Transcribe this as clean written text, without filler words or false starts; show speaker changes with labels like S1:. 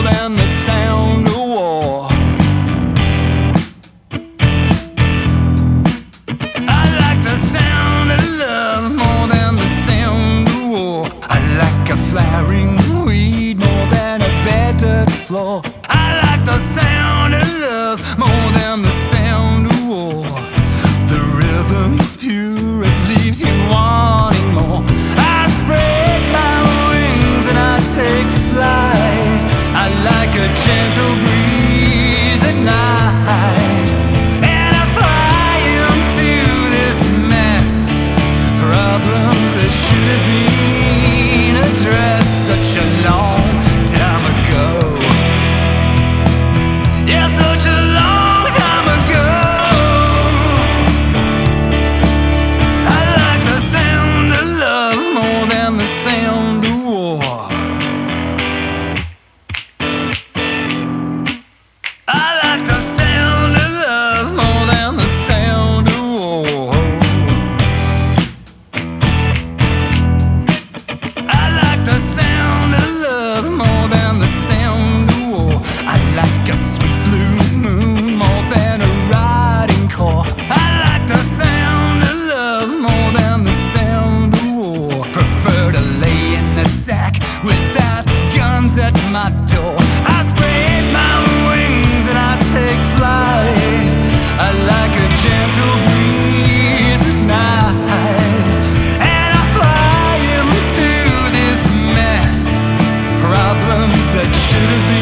S1: than the sound of war. I like the sound of love more than the sound of war. I like a flaring weed more than a battered floor. I like the sound of love more than the sound of war. The rhythm's pure, it leaves you wanting more. I spread my wings and I take flight. I like a gentle breeze at night, and I fly into this mess. Problems that should have been addressed such a long time ago. Yeah, such a long time ago. I like the sound of love more than the sound of war. I like the sound of love more than the sound of war. I like the sound of love more than the sound of war. I like a sweet blue moon more than a riding core. I like the sound of love more than the sound of war. Prefer to lay in the sack without guns at my door. I spread my wings and I take flight. I like a gentle breeze at night, and I fly into this mess. Problems that should have been